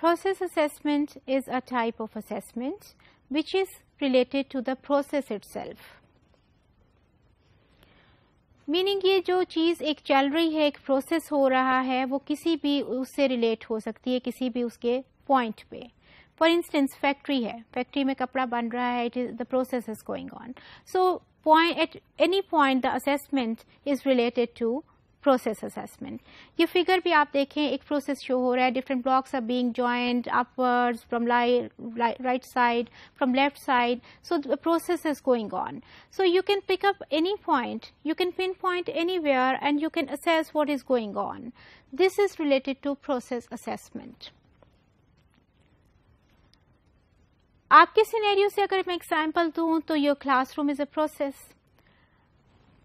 Process assessment is a type of assessment which is related to the process itself. Meaning یہ جو چیز ایک چل رہی ہے, ایک پروسیس ہو رہا ہے, وہ کسی بھی اس سے ریلیٹ ہو سکتی ہے, کسی بھی اس کے پوائنٹ پہ. فار انسٹنس فیکٹری ہے, فیکٹری میں کپڑا بن رہا ہے, the process is going on. So at any point the assessment is related to process assessment. یہ فگر بھی آپ دیکھیں, ایک پروسیس شو ہو رہا ہے, different blocks are being joined upwards from right side, from left side. So the process is going on. So you can pick up any point, you can pinpoint anywhere and you can assess what is going on. This is related to process assessment. آپ کے scenario سے اگر میں example دوں تو your classroom is a process.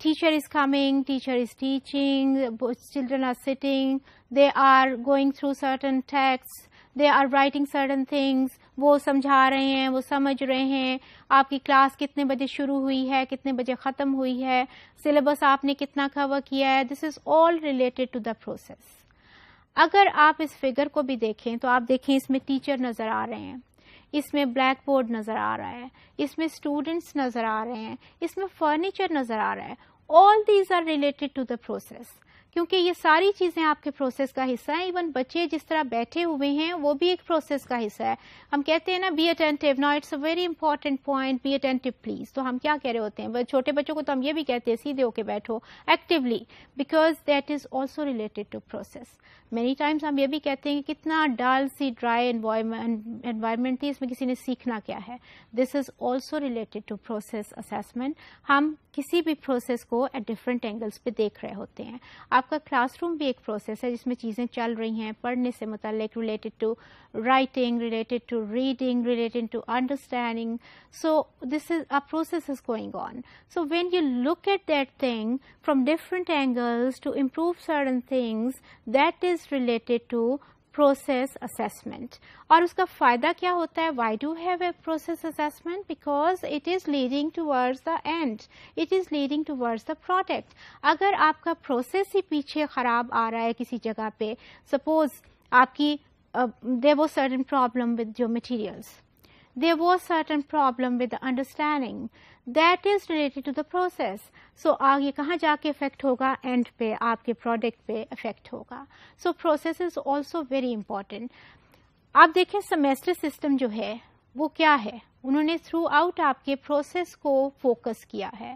Teacher is coming, teacher is teaching, children are sitting, they are going through certain texts, they are writing certain things, وہ سمجھا رہے ہیں, وہ سمجھ رہے ہیں, آپ کی کلاس کتنے بجے شروع ہوئی ہے, کتنے بجے ختم ہوئی ہے, سلیبس آپ نے کتنا کور کیا ہے. This is all related to the process. اگر آپ اس فگر کو بھی دیکھیں تو آپ دیکھیں اس میں ٹیچر نظر آ رہے ہیں, اس میں بلیک بورڈ نظر آ رہا ہے, اس میں اسٹوڈینٹس نظر آ رہے ہیں, اس میں فرنیچر نظر آ رہا ہے. All these are related to the process, کیونکہ یہ ساری چیزیں آپ کے پروسیس کا حصہ ہیں. ایون بچے جس طرح بیٹھے ہوئے ہیں وہ بھی ایک پروسیس کا حصہ ہے. ہم کہتے ہیں نا بی اٹینٹیو, نا it's a very important point, be attentive please. تو ہم کیا کہہ رہے ہوتے ہیں, چھوٹے بچوں کو تو ہم یہ بھی کہتے ہیں سیدھے ہو کے بیٹھو actually, because that is also related to process. Many times ہم یہ بھی کہتے ہیں کہ کتنا ڈل سی ڈرائی انوائرمنٹ تھی, اس میں کسی نے سیکھنا کیا ہے. This is also related to process assessment. ہم کسی بھی پروسیس کو ایٹ ڈفرنٹ اینگلس پہ دیکھ رہے ہوتے ہیں. آپ کا کلاس روم بھی ایک پروسیس ہے جس میں چیزیں چل رہی ہیں, پڑھنے سے متعلق, related to writing, related to reading, related to understanding. So this is a process is going on. So when you look at that thing from different angles to improve certain things, that is related to process assessment. اور اس کا فائدہ کیا ہوتا ہے, why do we have a process assessment? Because it is leading towards the end, it is leading towards the product. اگر آپ کا process ہی پیچھے خراب آ رہا ہے کسی جگہ پہ, suppose آپ کی there was certain problem with your materials, there was certain problem with the understanding, that is related to the process. So آگے کہاں جا کے افیکٹ ہوگا, اینڈ پہ آپ کے پروڈکٹ پہ افیکٹ ہوگا. So process is also very important. آپ دیکھیں سیمیسٹر سسٹم جو ہے وہ کیا ہے, انہوں نے تھرو آؤٹ آپ کے پروسیس کو فوکس کیا ہے.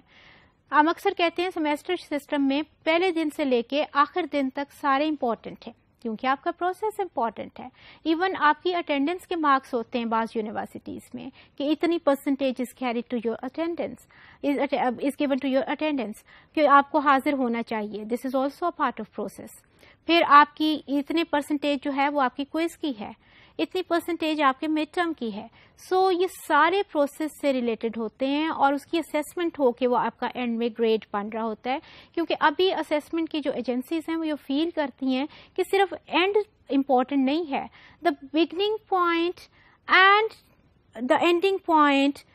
ہم اکثر کہتے ہیں سیمیسٹر سسٹم میں پہلے دن سے لے کے آخر دن تک سارے امپورٹنٹ ہیں, کیونکہ آپ کا پروسیس امپورٹنٹ ہے. ایون آپ کی اٹینڈنس کے مارکس ہوتے ہیں بعض یونیورسٹیز میں کہ اتنی percentage is carried to your attendance, is given to your attendance, کہ آپ کو حاضر ہونا چاہیے. This is also a part of process. پھر آپ کی اتنے پرسنٹیج جو ہے وہ آپ کی کوئز کی ہے, اتنی پرسنٹیج آپ کے مڈ ٹرم کی ہے. سو یہ سارے پروسیس سے ریلیٹڈ ہوتے ہیں اور اس کی اسیسمنٹ ہو کے وہ آپ کا اینڈ میں گریڈ بن رہا ہوتا ہے. کیونکہ ابھی اسیسمنٹ کی جو ایجنسیز ہیں وہ یہ فیل کرتی ہیں کہ صرف اینڈ امپورٹنٹ نہیں ہے, the beginning point and the ending point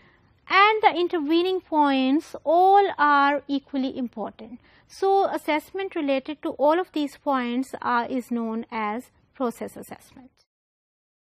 and the intervening points all are equally important. So assessment related to all of these points is known as process assessment.